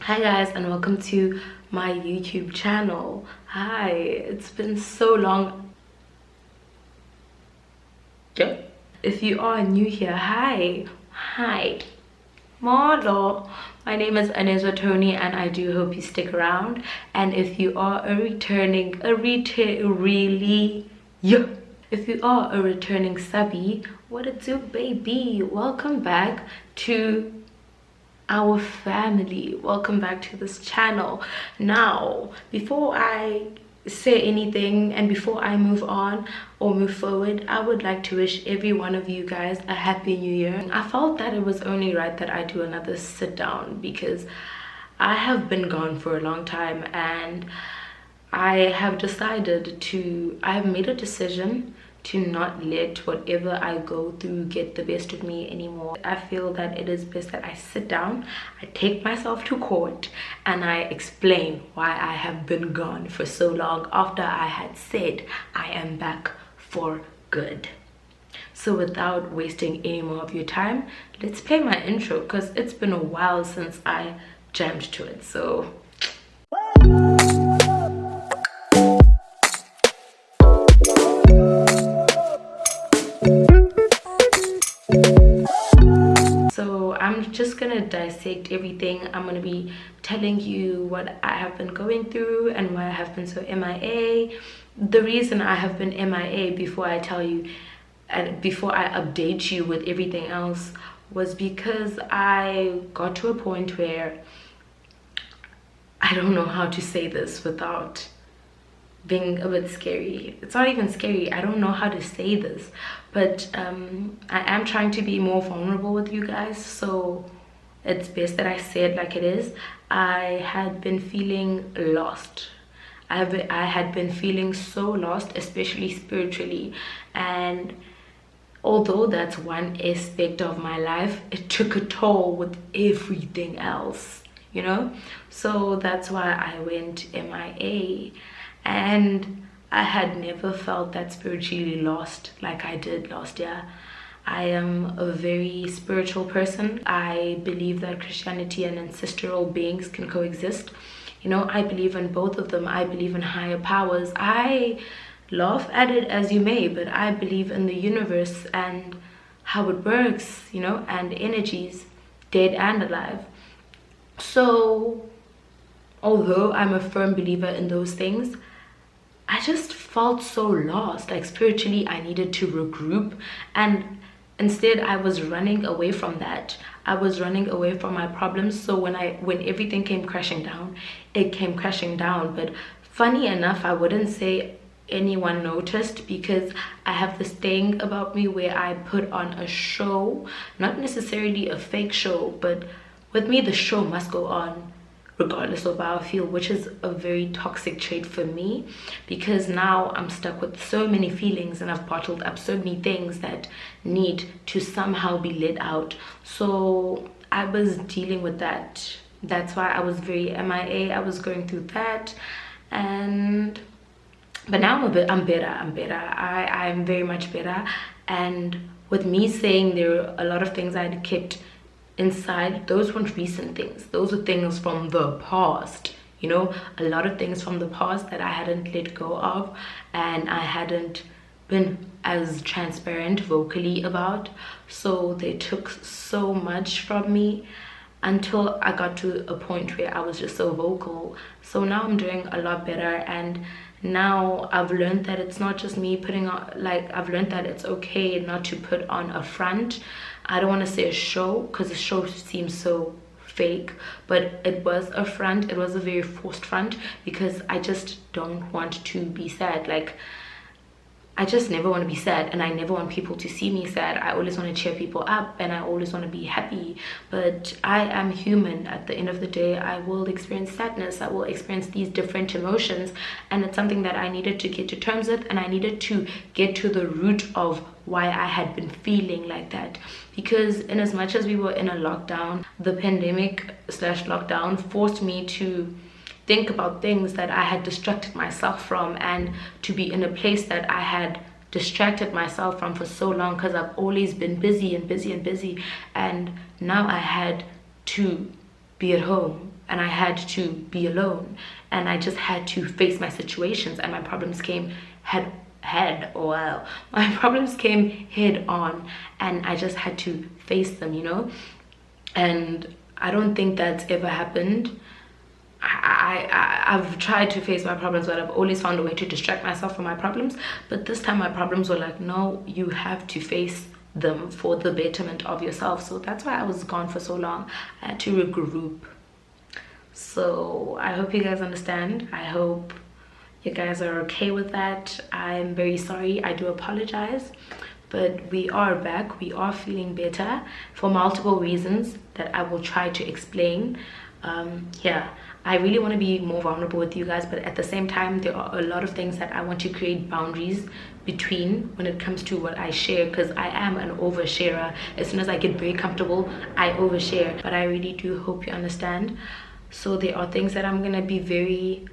Hi guys, and welcome to my YouTube channel. Hi, it's been so long. Yep. If you are new here, hi, Marlo. My name is Anezwa Tony, and I do hope you stick around. And if you are if you are a returning subby, what it do, baby? Welcome back to our family. Welcome back to this channel. Now, before I say anything and before I move on or move forward, I would like to wish every one of you guys a happy new year. I felt that it was only right that I do another sit down because I have been gone for a long time, and I have made a decision to not let whatever I go through get the best of me anymore. I feel that it is best that I sit down, I take myself to court, and I explain why I have been gone for so long after I had said I am back for good. So without wasting any more of your time, let's play my intro because it's been a while since I jammed to it. So I'm just gonna dissect everything. I'm gonna be telling you what I have been going through and why I have been so MIA. The reason I have been MIA before I tell you and before I update you with everything else was because I got to a point where I don't know how to say this without being a bit scary. It's not even scary, I don't know how to say this, but I am trying to be more vulnerable with you guys, so it's best that I say it like it is. I had been feeling lost. I had been feeling so lost, especially spiritually, and although that's one aspect of my life, it took a toll with everything else, you know. So that's why I went MIA. And I had never felt that spiritually lost like I did last year. I am a very spiritual person. I believe that Christianity and ancestral beings can coexist. You know, I believe in both of them. I believe in higher powers. I laugh at it as you may, but I believe in the universe and how it works, you know, and energies, dead and alive. So although I'm a firm believer in those things, I just felt so lost. Like spiritually, I needed to regroup, and instead I was running away from that. I was running away from my problems. So when everything came crashing down, it came crashing down. But funny enough, I wouldn't say anyone noticed because I have this thing about me where I put on a show, not necessarily a fake show, but with me the show must go on regardless of how I feel, which is a very toxic trait for me because now I'm stuck with so many feelings and I've bottled up so many things that need to somehow be let out. So I was dealing with that. That's why I was very MIA. I was going through that, but now I'm better. I'm very much better. And with me saying there are a lot of things I had kept inside, those weren't recent things, those are things from the past, you know, a lot of things from the past that I hadn't let go of and I hadn't been as transparent vocally about. So they took so much from me until I got to a point where I was just so vocal. So now I'm doing a lot better, and now I've learned that it's not just me putting on, like, I've learned that it's okay not to put on a front. I don't want to say a show because a show seems so fake, but it was a front. It was a very forced front because I just don't want to be sad. Like, I just never want to be sad, and I never want people to see me sad. I always want to cheer people up and I always want to be happy, but I am human. At the end of the day, I will experience sadness, I will experience these different emotions, and it's something that I needed to get to terms with, and I needed to get to the root of why I had been feeling like that. Because in as much as we were in a lockdown, the pandemic slash lockdown forced me to think about things that I had distracted myself from, and to be in a place that I had distracted myself from for so long because I've always been busy and busy and busy, and now I had to be at home and I had to be alone, and I just had to face my situations, and my problems came my problems came head on, and I just had to face them, you know. And I don't think that's ever happened. I've tried to face my problems, but I've always found a way to distract myself from my problems. But this time my problems were like, no, you have to face them for the betterment of yourself. So that's why I was gone for so long. I had to regroup. So I hope you guys understand. I hope you guys are okay with that. I'm very sorry. I do apologize. But we are back. We are feeling better for multiple reasons that I will try to explain. Yeah, I really want to be more vulnerable with you guys, but at the same time there are a lot of things that I want to create boundaries between when it comes to what I share, because I am an oversharer. As soon as I get very comfortable, I overshare. But I really do hope you understand. So there are things that I'm gonna be very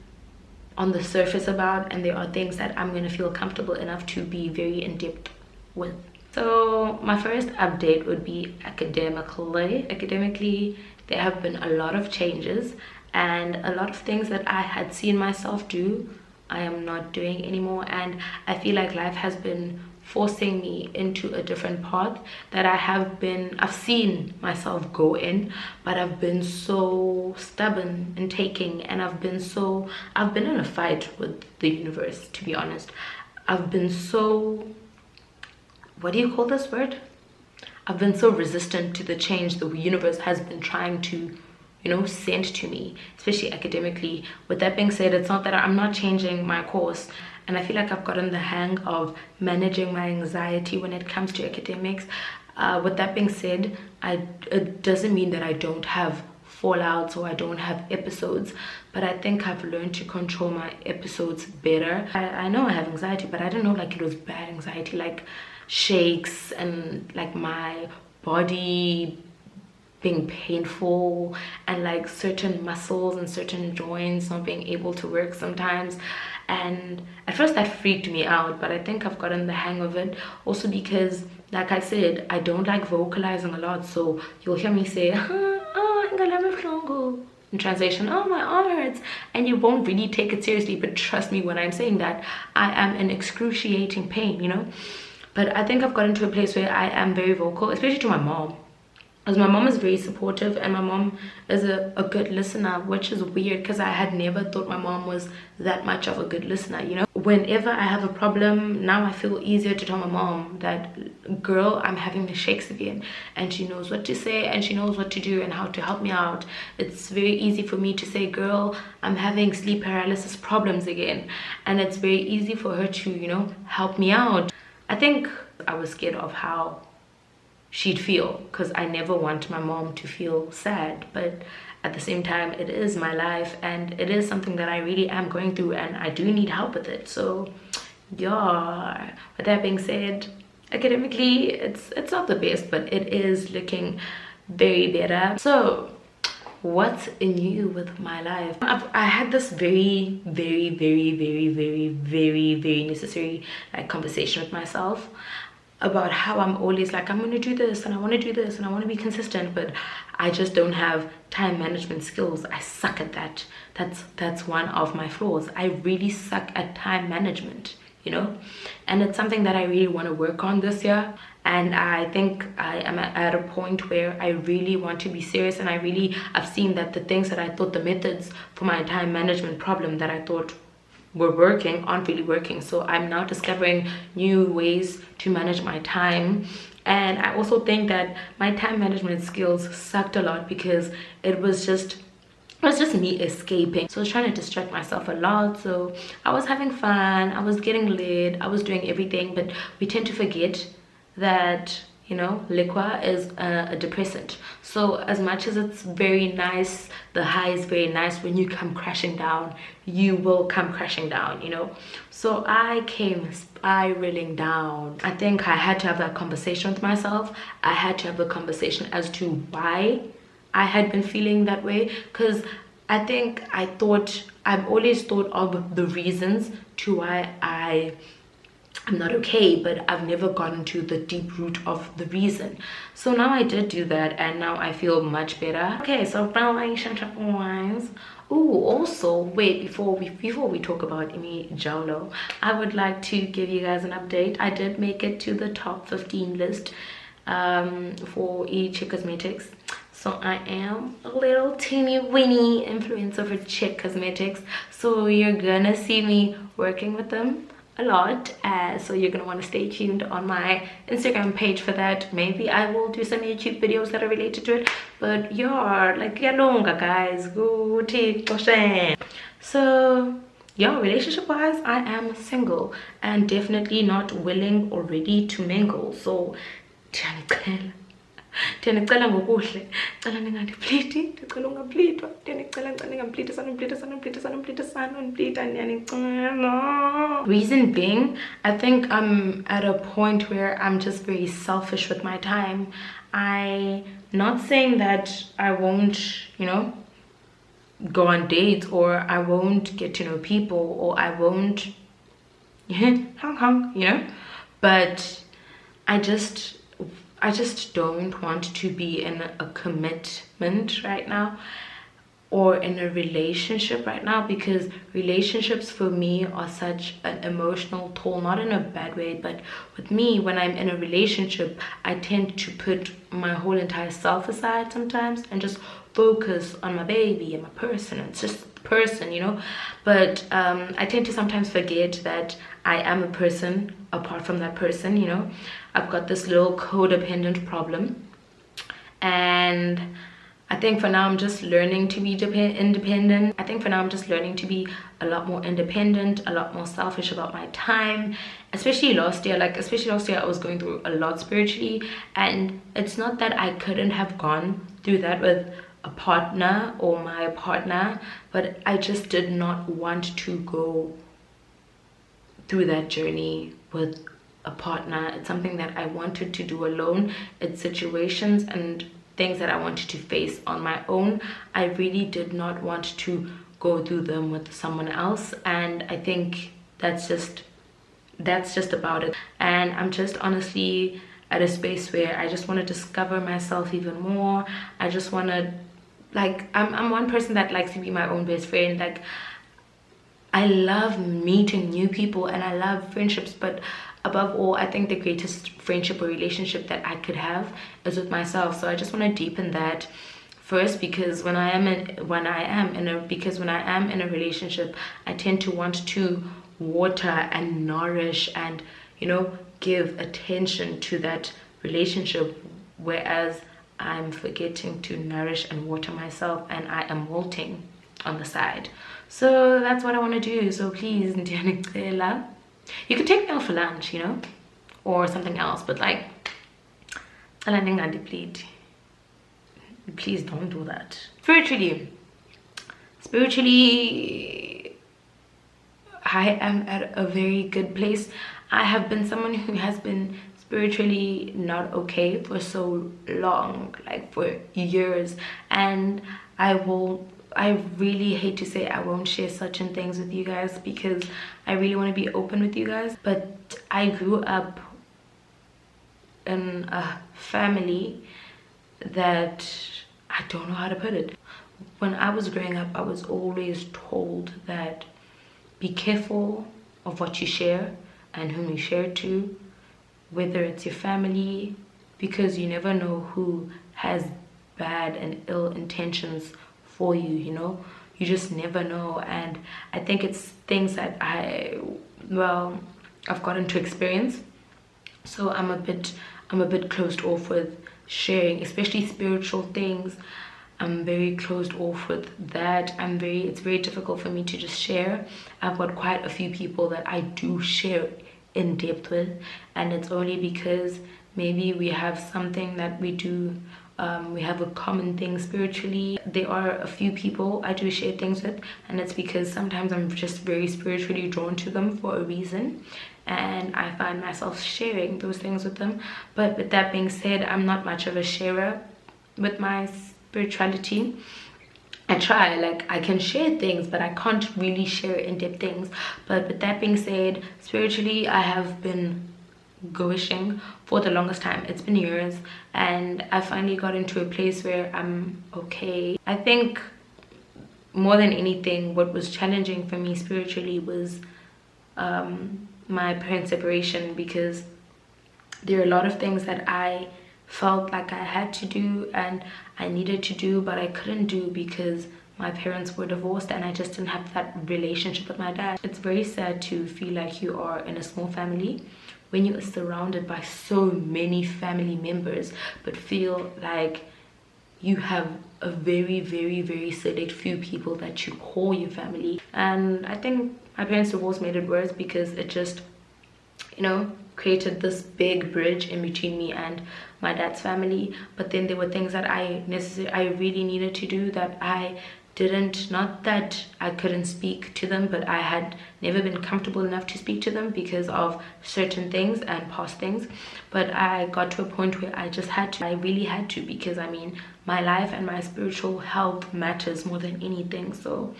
on the surface about, and there are things that I'm gonna feel comfortable enough to be very in depth with. So my first update would be academically there have been a lot of changes, and a lot of things that I had seen myself do I am not doing anymore. And I feel like life has been forcing me into a different path that I've seen myself go in, but I've been so stubborn in taking, and I've been in a fight with the universe, to be honest. I've been so, what do you call this word? I've been so resistant to the change the universe has been trying to, you know, send to me, especially academically. With that being said, it's not that I'm not changing my course, and I feel like I've gotten the hang of managing my anxiety when it comes to academics. With that being said, it doesn't mean that I don't have fallouts or I don't have episodes, but I think I've learned to control my episodes better. I know I have anxiety, but I don't know like it was bad anxiety, like shakes and like my body being painful and like certain muscles and certain joints not being able to work sometimes. And at first that freaked me out, but I think I've gotten the hang of it, also because like I said, I don't like vocalizing a lot. So you'll hear me say in translation, oh my arm hurts, and you won't really take it seriously, but trust me when I'm saying that I am in excruciating pain, you know. But I think I've gotten to a place where I am very vocal, especially to my mom, because my mom is very supportive, and my mom is a good listener, which is weird because I had never thought my mom was that much of a good listener, you know. Whenever I have a problem now, I feel easier to tell my mom that, girl, I'm having the shakes again, and she knows what to say and she knows what to do and how to help me out. It's very easy for me to say, girl, I'm having sleep paralysis problems again, and it's very easy for her to, you know, help me out. I think I was scared of how she'd feel, because I never want my mom to feel sad, but at the same time it is my life and it is something that I really am going through, and I do need help with it. So yeah, with that being said, academically it's not the best, but it is looking very better. So what's new with my life? I had this very necessary like conversation with myself about how I'm always like, I'm gonna do this and I want to do this and I want to be consistent, but I just don't have time management skills. I suck at that. That's one of my flaws. I really suck at time management, you know, and it's something that I really want to work on this year. And I think I am at a point where I really want to be serious, and I've seen that the things that I thought, the methods for my time management problem that I thought were working aren't really working. So I'm now discovering new ways to manage my time. And I also think that my time management skills sucked a lot because it was just me escaping. So I was trying to distract myself a lot. So I was having fun, I was getting lit, I was doing everything, but we tend to forget that, you know, liquor is a depressant. So as much as it's very nice, the high is very nice, when you come crashing down, you will come crashing down, you know. So I came spiraling down. I think I had to have that conversation with myself. I had to have a conversation as to why I had been feeling that way, because I think I've always thought of the reasons to why I I'm not okay, but I've never gotten to the deep root of the reason. So now I did do that, and now I feel much better. Okay, so relationship wise. Oh, also wait, before we talk about Imi Jolo, I would like to give you guys an update. I did make it to the top 15 list for eChick Cosmetics. So I am a little teeny weeny influencer for Chick Cosmetics. So you're gonna see me working with them a lot, so you're gonna want to stay tuned on my Instagram page for that. Maybe I will do some YouTube videos that are related to it, but you're like yalonga guys, go take. So yeah, relationship wise, I am single and definitely not willing or ready to mingle. So ndiyanicela ngokuhle, cela ningandipliti, ndicela ungaplitwa, ndiyanicela ngicela ningampliti niyanicela. Reason being, I think I'm at a point where I'm just very selfish with my time. I not saying that I won't, you know, go on dates, or I won't get to know people, or I won't you know, but I just don't want to be in a commitment right now, or in a relationship right now, because relationships for me are such an emotional toll, not in a bad way, but with me, when I'm in a relationship, I tend to put my whole entire self aside sometimes and just focus on my baby and my person, and just the person, you know. But I tend to sometimes forget that I am a person apart from that person, you know. I've got this little codependent problem, and I think for now I'm just learning to be independent. I think for now I'm just learning to be a lot more independent, a lot more selfish about my time. Especially last year, I was going through a lot spiritually, and it's not that I couldn't have gone through that with a partner or my partner, but I just did not want to go through that journey with a partner. It's something that I wanted to do alone. It's situations and things that I wanted to face on my own. I really did not want to go through them with someone else, and I think that's just about it. And I'm just honestly at a space where I just want to discover myself even more. I just want to, like, I'm one person that likes to be my own best friend. Like, I love meeting new people and I love friendships, but above all, I think the greatest friendship or relationship that I could have is with myself. So I just want to deepen that first, because when I am in a relationship, I tend to want to water and nourish and, you know, give attention to that relationship, whereas I'm forgetting to nourish and water myself, and I am wilting on the side. So that's what I want to do. So please, ndiyanicela. You can take me out for lunch, you know, or something else, but like, please don't do that. Spiritually, I am at a very good place. I have been someone who has been spiritually not okay for so long, like for years, and I really hate to say I won't share certain things with you guys, because I really want to be open with you guys. But I grew up in a family that, I don't know how to put it. When I was growing up, I was always told that be careful of what you share and whom you share to, whether it's your family, because you never know who has bad and ill intentions for you, you know. You just never know. And I think it's things that I've gotten to experience. So I'm a bit closed off with sharing, especially spiritual things. I'm very closed off with that. It's very difficult for me to just share. I've got quite a few people that I do share in depth with, and it's only because maybe we have something that we do, we have a common thing spiritually. There are a few people I do share things with, and it's because sometimes I'm just very spiritually drawn to them for a reason, and I find myself sharing those things with them. But with that being said, I'm not much of a sharer with my spirituality. I try, like I can share things, but I can't really share in-depth things. But with that being said, spiritually I have been goishing for the longest time. It's been years, and I finally got into a place where I'm okay. I think more than anything, what was challenging for me spiritually was my parents' separation, because there are a lot of things that I felt like I had to do and I needed to do, but I couldn't do because my parents were divorced and I just didn't have that relationship with my dad. It's very sad to feel like you are in a small family when you are surrounded by so many family members, but feel like you have a very, very, very select few people that you call your family. And I think my parents' divorce made it worse, because it just, you know, created this big bridge in between me and my dad's family. But then there were things that I really needed to do that I didn't, not that I couldn't speak to them, but I had never been comfortable enough to speak to them because of certain things and past things. But I got to a point where I just had to, I really had to, because I mean, my life and my spiritual health matters more than anything. So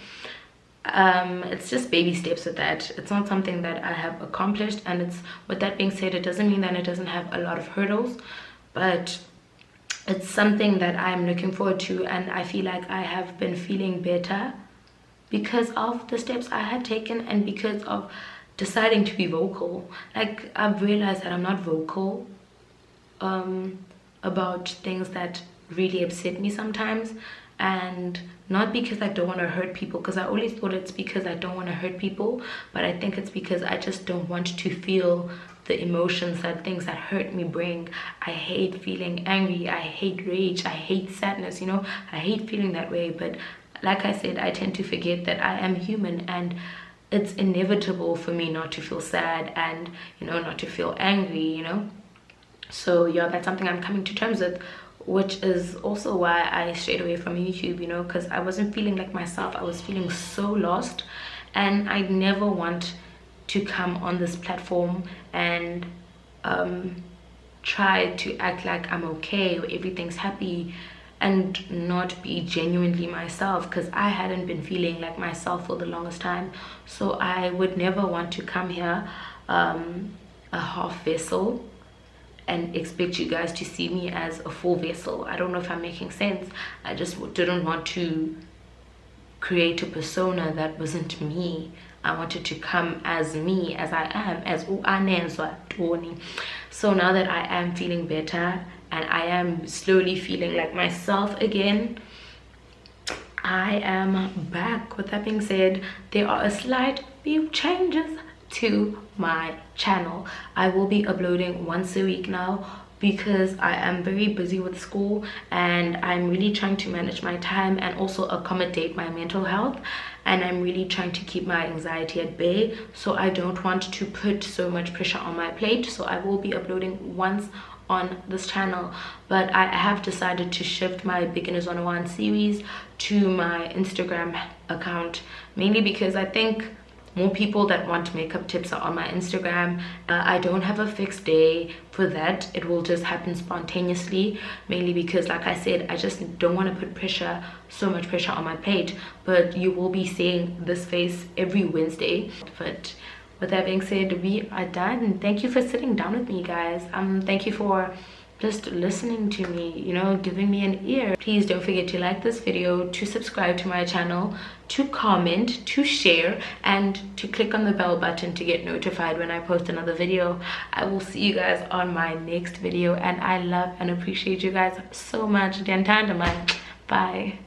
it's just baby steps with that. It's not something that I have accomplished, and it's, with that being said, it doesn't mean that it doesn't have a lot of hurdles, but it's something that I'm looking forward to, and I feel like I have been feeling better because of the steps I had taken and because of deciding to be vocal. Like, I've realized that I'm not vocal about things that really upset me sometimes, and not because I don't want to hurt people, because I always thought it's because I don't want to hurt people, but I think it's because I just don't want to feel the emotions that things that hurt me bring. I hate feeling angry, I hate rage, I hate sadness, you know, I hate feeling that way. But like I said, I tend to forget that I am human, and it's inevitable for me not to feel sad and, you know, not to feel angry, you know. So yeah, that's something I'm coming to terms with, which is also why I strayed away from YouTube, you know, because I wasn't feeling like myself. I was feeling so lost, and I never want to come on this platform and try to act like I'm okay or everything's happy and not be genuinely myself, because I hadn't been feeling like myself for the longest time. So I would never want to come here a half vessel and expect you guys to see me as a full vessel. I don't know if I'm making sense. I just didn't want to create a persona that wasn't me. I wanted to come as me, as I am, as Tony. So now that I am feeling better and I am slowly feeling like myself again, I am back. With that being said, there are a slight few changes to my channel. I will be uploading once a week now, because I am very busy with school and I'm really trying to manage my time and also accommodate my mental health, and I'm really trying to keep my anxiety at bay. So I don't want to put so much pressure on my plate. So I will be uploading once on this channel, but I have decided to shift my Beginners 101 series to my Instagram account, mainly because I think more people that want makeup tips are on my Instagram. I don't have a fixed day for that. It will just happen spontaneously, mainly because, like I said, I just don't want to put so much pressure on my plate. But you will be seeing this face every Wednesday. But with that being said, we are done. Thank you for sitting down with me, guys. Thank you for just listening to me, you know, giving me an ear. Please don't forget to like this video, to subscribe to my channel, to comment, to share, and to click on the bell button to get notified when I post another video. I will see you guys on my next video, and I love and appreciate you guys so much. Bye.